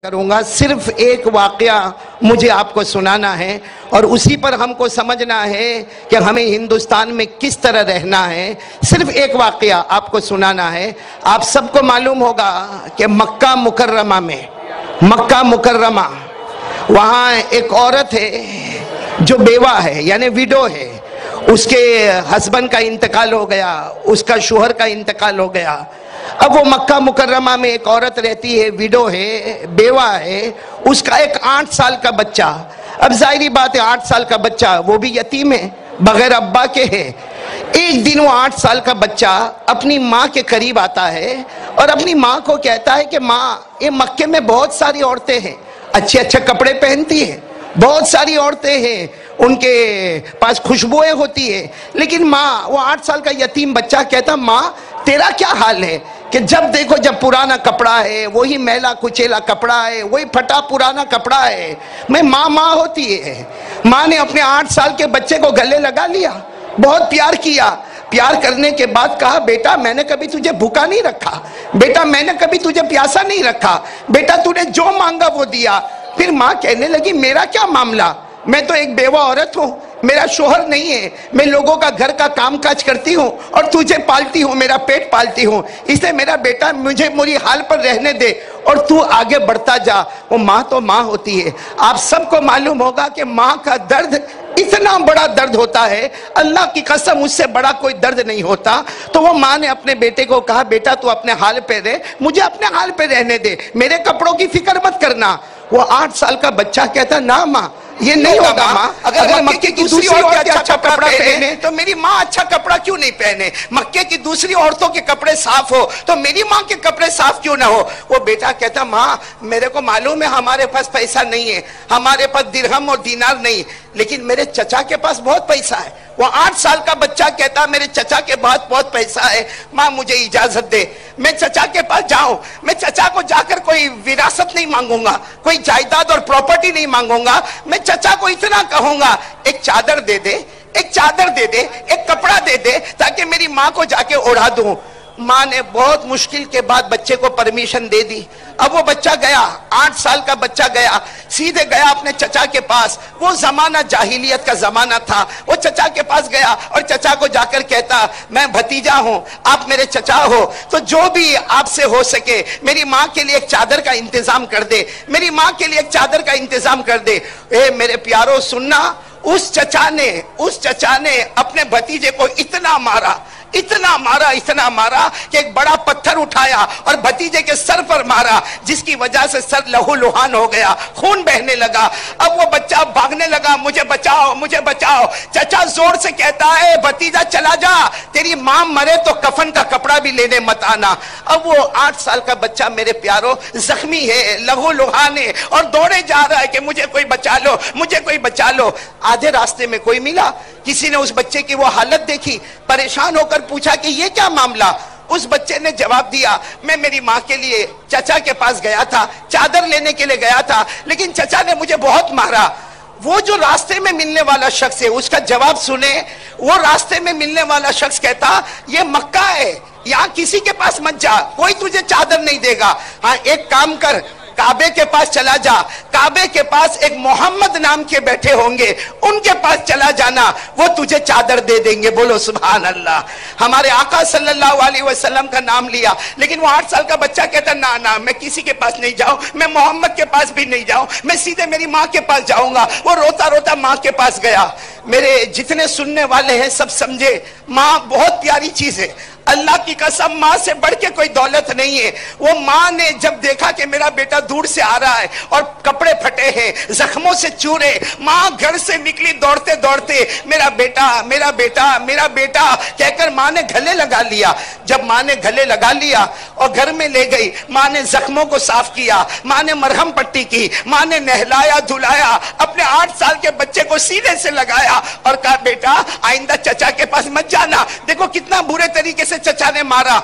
کروں گا، صرف ایک واقعہ مجھے آپ کو سنانا ہے اور اسی پر ہم کو سمجھنا ہے کہ ہمیں ہندوستان میں کس طرح رہنا ہے۔ صرف ایک واقعہ آپ کو سنانا ہے۔ آپ سب کو معلوم ہوگا کہ مکہ مکرمہ وہاں ایک عورت ہے جو بیوہ ہے، یعنی ویڈو ہے۔ اس کے ہسبینڈ کا انتقال ہو گیا، اس کا شوہر کا انتقال ہو گیا۔ اب وہ مکہ مکرمہ میں ایک عورت رہتی ہے، ویڈو ہے، بیوہ ہے، اس کا ایک 8 سال کا بچہ۔ اب ظاہری بات ہے 8 سال کا بچہ وہ بھی یتیم ہے، بغیر ابا کے ہے۔ ایک دن وہ 8 سال کا بچہ اپنی ماں کے قریب آتا ہے اور اپنی ماں کو کہتا ہے کہ ماں، یہ مکے میں بہت ساری عورتیں ہیں، اچھے اچھے کپڑے پہنتی ہیں، بہت ساری عورتیں ہیں، ان کے پاس خوشبوئیں ہوتی ہیں، لیکن ماں، وہ 8 سال کا یتیم بچہ کہتا، ماں تیرا کیا حال ہے کہ جب دیکھو جب پرانا کپڑا ہے، وہی میلا کچیلا کپڑا ہے، وہی پھٹا پرانا کپڑا ہے۔ میں ماں ہوتی ہے۔ ماں نے اپنے 8 سال کے بچے کو گلے لگا لیا، بہت پیار کیا۔ پیار کرنے کے بعد کہا، بیٹا میں نے کبھی تجھے بھوکا نہیں رکھا، بیٹا میں نے کبھی تجھے پیاسا نہیں رکھا، بیٹا تو نے جو مانگا وہ دیا۔ پھر ماں کہنے لگی، میرا کیا معاملہ، میں تو ایک بیوہ عورت ہوں، میرا شوہر نہیں ہے، میں لوگوں کا گھر کا کام کاج کرتی ہوں اور تجھے پالتی ہوں، میرا پیٹ پالتی ہوں، اس لیے میرا بیٹا مجھے میری حال پر رہنے دے اور تو آگے بڑھتا جا۔ وہ ماں تو ماں ہوتی ہے۔ آپ سب کو معلوم ہوگا کہ ماں کا درد اتنا بڑا درد ہوتا ہے، اللہ کی قسم اس سے بڑا کوئی درد نہیں ہوتا۔ تو وہ ماں نے اپنے بیٹے کو کہا، بیٹا تو اپنے حال پہ رہ، مجھے اپنے حال پہ رہنے دے، میرے کپڑوں کی فکر مت کرنا۔ وہ 8 سال کا بچہ کہتا، نہ ماں یہ نہیں ہوگا ماں، اگر مکے کی دوسری عورتیں اچھا کپڑا پہنے تو میری ماں اچھا کپڑا کیوں نہیں پہنے؟ مکے کی دوسری عورتوں کے کپڑے صاف ہو تو میری ماں کے کپڑے صاف کیوں نہ ہو؟ وہ بیٹا کہتا، ماں میرے کو معلوم ہے ہمارے پاس پیسہ نہیں ہے، ہمارے پاس درہم اور دینار نہیں، لیکن میرے چچا کے پاس بہت پیسہ ہے۔ وہ 8 سال کا بچہ کہتا، میرے چچا کے پاس بہت پیسہ ہے، ماں مجھے اجازت دے میں چچا کے پاس جاؤں۔ میں چچا کو جا کر کوئی وراثت نہیں مانگوں گا، کوئی جائیداد اور پراپرٹی نہیں مانگوں گا، میں چچا کو اتنا کہوں گا، ایک چادر دے دے، ایک چادر دے دے، ایک کپڑا دے دے تاکہ میری ماں کو جا کے اوڑھا دوں۔ ماں نے بہت مشکل کے بعد بچے کو پرمیشن دے دی۔ اب وہ بچہ گیا، 8 سال کا بچہ گیا، سیدھے گیا اپنے چچا کے پاس۔ وہ زمانہ جاہلیت کا زمانہ تھا۔ وہ چچا کے پاس گیا اور چچا کو جا کر کہتا، میں بھتیجا ہوں، آپ میرے چچا ہو، تو جو بھی آپ سے ہو سکے میری ماں کے لیے ایک چادر کا انتظام کر دے، میری ماں کے لیے ایک چادر کا انتظام کر دے۔ اے میرے پیارو سننا، اس چچا نے اپنے بھتیجے کو اتنا مارا کہ ایک بڑا پتھر اٹھایا اور بھتیجے کے سر پر مارا، جس کی وجہ سے سر لہو لہان ہو گیا، خون بہنے لگا۔ اب وہ بچہ بھاگنے لگا، مجھے بچاؤ مجھے بچاؤ۔ چچا زور سے کہتا ہے، بھتیجا چلا جا، تیری ماں مرے تو کفن کا کپڑا بھی لینے مت آنا۔ اب وہ 8 سال کا بچہ میرے پیارو زخمی ہے، لہو لہان ہے اور دوڑے جا رہا ہے کہ مجھے کوئی بچا لو، مجھے کوئی بچا لو۔ آدھے راستے میں کوئی ملا، کسی نے اس بچے کی وہ حالت دیکھی، پریشان ہو کر پوچھا کہ یہ کیا معاملہ؟ اس بچے نے جواب دیا، میں میری ماں کے لیے چچا کے پاس گیا تھا، چادر لینے کے لیے گیا تھا، لیکن چچا نے مجھے بہت مارا۔ وہ جو راستے میں ملنے والا شخص ہے اس کا جواب سنے۔ وہ راستے میں ملنے والا شخص کہتا، یہ مکہ ہے، یہاں کسی کے پاس مت جا، کوئی تجھے چادر نہیں دے گا، ہاں ایک کام کر، کعبے کے پاس چلا جا، کعبے کے پاس ایک محمد نام کے بیٹھے ہوں گے، ان کے پاس چلا جانا، وہ تجھے چادر دے دیں گے۔ بولو سبحان اللہ۔ ہمارے آقا صلی اللہ علیہ وسلم کا نام لیا، لیکن وہ 8 سال کا بچہ کہتا، نہ میں کسی کے پاس نہیں جاؤں، میں محمد کے پاس بھی نہیں جاؤں، میں سیدھے میری ماں کے پاس جاؤں گا۔ وہ روتا روتا ماں کے پاس گیا۔ میرے جتنے سننے والے ہیں سب سمجھے، ماں بہت پیاری چیز ہے، اللہ کی قسم ماں سے بڑھ کے کوئی دولت نہیں ہے۔ وہ ماں نے جب دیکھا کہ میرا بیٹا دور سے آ رہا ہے اور کپڑے پھٹے ہیں، زخموں سے چورے، ماں گھر سے نکلی دوڑتے دوڑتے، میرا بیٹا میرا بیٹا میرا بیٹا کہہ کر ماں نے گلے لگا لیا۔ جب ماں نے گلے لگا لیا اور گھر میں لے گئی، ماں نے زخموں کو صاف کیا، ماں نے مرہم پٹی کی، ماں نے نہلایا دھلایا، اپنے 8 سال کے بچے کو سینے سے لگایا اور کہا، بیٹا آئندہ چچا کے پاس مت جانا، دیکھو کتنا برے طریقے سے چچا نے مارا۔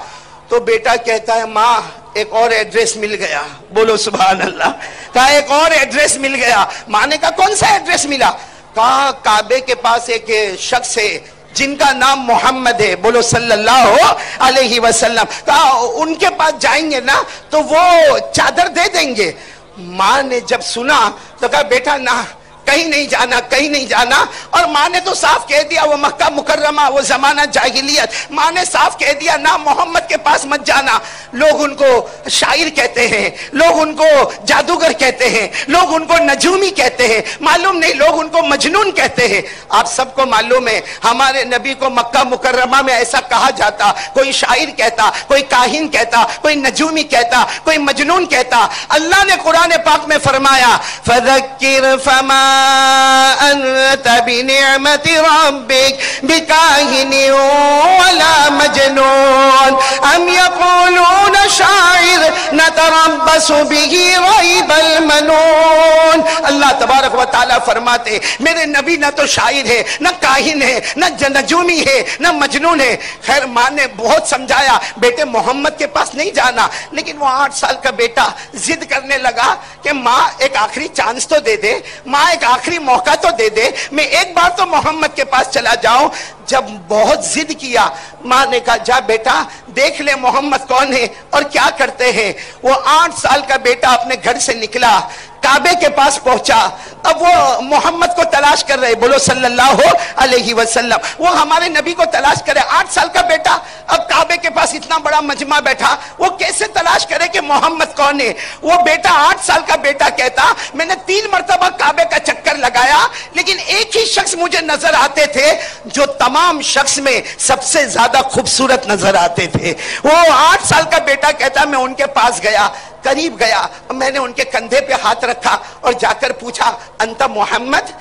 تو بیٹا کہتا ہے، ماں ایک اور ایڈریس مل گیا۔ بولو سبحان اللہ۔ کہا ایک اور ایڈریس مل گیا۔ ماں نے کہا کون سا ایڈریس ملا؟ کہا کعبے کے پاس ایک شخص ہے جن کا نام محمد ہے، بولو صلی اللہ علیہ وسلم۔ کہا ان کے پاس جائیں گے نا تو وہ چادر دے دیں گے۔ ماں نے جب سنا تو کہا بیٹا نہ، کہیں نہیں جانا، کہیں نہیں جانا. اور ماں نے تو صاف کہہ دیا، وہ مکہ مکرمہ، وہ زمانہ جاہلیت، ماں نے صاف کہہ دیا نہ محمد کے پاس مت جانا. لوگ ان کو شاعر کہتے ہیں، لوگ ان کو جادوگر کہتے ہیں، لوگ ان کو نجومی کہتے ہیں، معلوم نہیں لوگ ان کو مجنون کہتے ہیں. آپ سب کو معلوم ہے ہمارے نبی کو مکہ مکرمہ میں ایسا کہا جاتا، کوئی شاعر کہتا، کوئی کاہن کہتا، کوئی نجومی کہتا، کوئی مجنون کہتا. اللہ نے قرآن پاک میں فرمایا فَذَكِّرْ فَمَا أنت بنعمت ربك بكاهن ولا مجنون ام يقولون شاعر نتربص به ريب المنون. اللہ تبارک و تعالیٰ فرماتے میرے نبی نہ تو شاعر ہے، نہ کاہن ہے، نہ نجومی ہے، نہ مجنون ہے. خیر ماں نے بہت سمجھایا بیٹے محمد کے پاس نہیں جانا، لیکن وہ 8 سال کا بیٹا ضد کرنے لگا کہ ماں ایک آخری چانس تو دے دے، ماں ایک آخری موقع تو دے دے، میں ایک بار تو محمد کے پاس چلا جاؤں. جب بہت ضد کیا ماں نے کہا جا بیٹا دیکھ لے محمد کون ہے اور کیا کرتے ہیں. وہ 8 سال کا بیٹا اپنے گھر سے نکلا، کعبے کے پاس پہنچا. اب وہ محمد کو تلاش کر رہے، بولو صلی اللہ علیہ وسلم. وہ ہمارے نبی کو تلاش کرے. 8 سال کا بیٹا اب کعبے کے پاس اتنا بڑا مجمع بیٹھا، وہ کیسے تلاش کرے کہ محمد کون ہے. وہ بیٹا 8 سال کا بیٹا کہتا میں نے 3 مرتبہ کعبے کا چکر لگایا، لیکن ایک ہی شخص مجھے نظر آتے تھے جو تمام شخص میں سب سے زیادہ خوبصورت نظر آتے تھے. وہ 8 سال کا بیٹا کہتا میں ان کے پاس گیا، قریب گیا، میں نے ان کے کندھے پہ ہاتھ رکھا اور جا کر پوچھا انت محمد،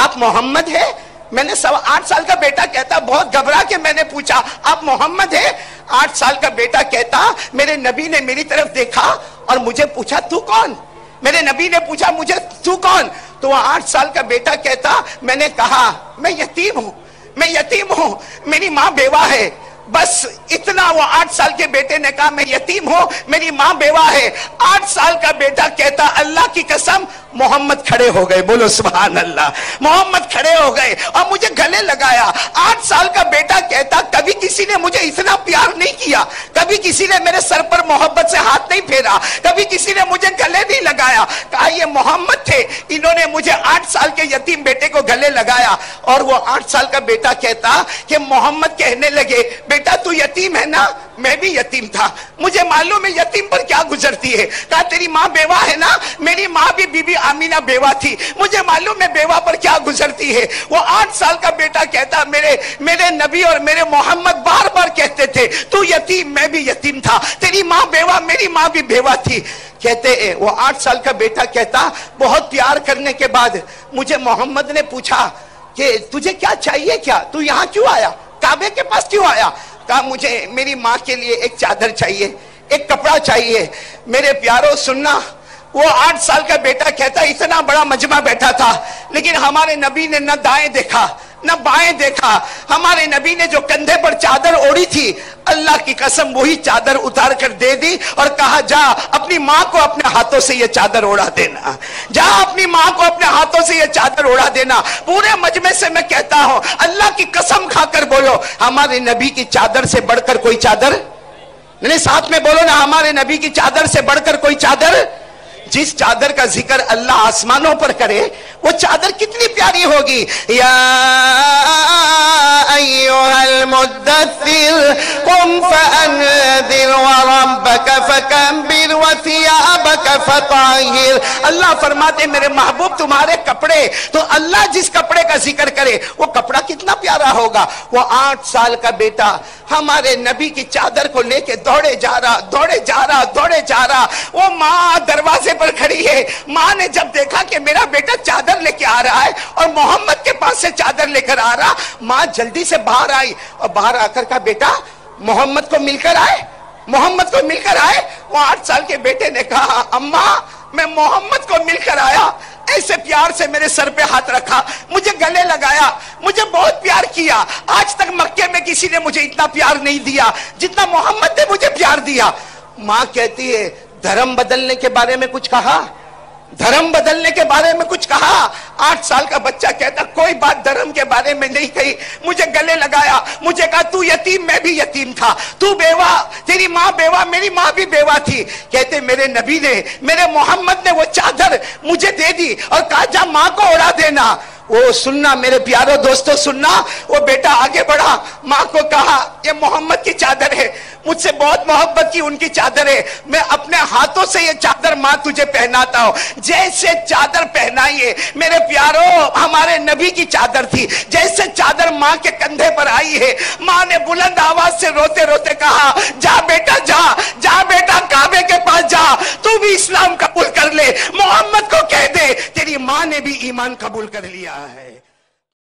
آپ محمد ہے؟ میں نے 8 سال کا بیٹا کہتا بہت گھبرا کے میں نے پوچھا آپ محمد ہے؟ 8 سال کا بیٹا کہتا میرے نبی نے میری طرف دیکھا اور مجھے پوچھا تو کون؟ میرے نبی نے پوچھا مجھے تو کون؟ تو وہ 8 سال کا بیٹا کہتا میں نے کہا میں یتیم ہوں، میں یتیم ہوں، میری ماں بیوہ ہے. بس اتنا. وہ 8 سال کے بیٹے نے کہا میں یتیم ہوں، میری ماں بیوہ ہے. 8 سال کا بیٹا کہتا اللہ کی قسم محمد کھڑے ہو گئے، بولو سبحان اللہ. محمد کھڑے ہو گئے اور مجھے گلے لگایا. 8 سال کا بیٹا کہتا کبھی کسی نے مجھے اتنا پیار نہیں کیا، کبھی کسی نے میرے سر پر محبت سے ہاتھ نہیں پھیرا، کبھی کسی نے مجھے گلے نہیں لگایا. کہا یہ محمد تھے، انہوں نے مجھے 8 سال کے یتیم بیٹے کو گلے لگایا. اور وہ 8 سال کا بیٹا کہتا کہ محمد کہنے لگے بیٹا تو یتیم ہے نا، میں بھی یتیم تھا، مجھے معلوم ہے یتیم پر کیا گزرتی ہے. کہا تیری ماں بیوہ ہے نا، میری ماں بھی بی بی آمینہ بیوہ تھی، مجھے معلوم ہے بیوہ پر کیا گزرتی ہے. وہ 8 سال کا بیٹا کہتا میرے نبی اور میرے محمد بار بار کہتے تھے تو یتیم، میں بھی یتیم تھا، تیری ماں بیوہ، میری ماں بھی بیوہ تھی. کہتے وہ 8 سال کا بیٹا کہتا بہت پیار کرنے کے بعد مجھے محمد نے پوچھا کہ تجھے کیا چاہیے، کیا تو یہاں کیوں آیا، کعبے کے پاس کیوں آیا. کہا مجھے میری ماں کے لیے ایک چادر چاہیے، ایک کپڑا چاہیے. میرے پیاروں سننا، وہ 8 سال کا بیٹا کہتا اتنا بڑا مجمع بیٹھا تھا، لیکن ہمارے نبی نے نہ دائیں دیکھا نہ بائیں دیکھا. ہمارے نبی نے جو کندھے پر چادر اوڑھی تھی اللہ کی قسم وہی چادر اتار کر دے دی اور کہا جا اپنی ماں کو اپنے ہاتھوں سے یہ چادر اوڑھا دینا، جا اپنی ماں کو اپنے ہاتھوں سے یہ چادر اوڑھا دینا. پورے مجمع سے میں کہتا ہوں اللہ کی قسم کھا کر بولو ہمارے نبی کی چادر سے بڑھ کر کوئی چادر نہیں. ساتھ میں بولو نا ہمارے نبی کی چادر سے بڑھ کر کوئی چادر. جس چادر کا ذکر اللہ آسمانوں پر کرے وہ چادر کتنی پیاری ہوگی. یا ایھا المدثر قم فانذر وربک فکبر وثیابک فطہر. اللہ فرماتے میرے محبوب تمہارے کپڑے، تو اللہ جس کپڑے کا ذکر کرے وہ کپڑا کتنا پیارا ہوگا. وہ 8 سال کا بیٹا ہمارے نبی کی چادر کو لے کے دوڑے جا رہا. وہ ماں دروازے پر کھڑی ہے. ماں نے جب دیکھا کہ میرا بیٹا چادر لے کے آ رہا ہے اور محمد کے پاس سے چادر لے کر آ رہا، ماں جلدی سے باہر آئی اور باہر آ کر کہا بیٹا محمد کو مل کر آئے، محمد کو مل کر آئے. وہ 8 سال کے بیٹے نے کہا اماں میں محمد کو مل کر آیا. ایسے پیار سے میرے سر پہ ہاتھ رکھا، مجھے گلے لگایا، مجھے بہت پیار کیا. آج تک مکے میں کسی نے مجھے اتنا پیار نہیں دیا جتنا محمد نے مجھے پیار دیا. ماں کہتی ہے دھرم بدلنے کے بارے میں کچھ کہا، دھرم بدل بدلنے کے بارے میں کچھ کہا؟ 8 سال کا بچہ کہتا کوئی بات دھرم کے بارے میں نہیں کہی، مجھے گلے لگایا، مجھے کہا تو یتیم میں بھی یتیم تھا، تو بیوہ تیری ماں بیوہ میری ماں بھی بیوہ تھی۔ کہتے میرے نبی نے، میرے محمد نے وہ چادر مجھے دے دی اور کہا جا ماں کو اڑا دینا۔ وہ سننا میرے پیارو دوستو، سننا، وہ بیٹا آگے بڑھا، ماں کو کہا یہ محمد کی چادر ہے، مجھ سے بہت محبت کی ان کی چادر ہے، میں اپنے ہاتھوں سے یہ چادر ماں تجھے پہناتا ہوں۔ جیسے چادر پہنائیے میرے پیارو، ہمارے نبی کی چادر تھی، جیسے چادر ماں کے کندھے پر آئی ہے، ماں نے بلند آواز سے روتے روتے کہا جا بیٹا جا، جا بیٹا کعبے کے پاس جا، تو بھی اسلام قبول کر لے، محمد کو کہہ دے تیری ماں نے بھی ایمان قبول کر لیا ہے۔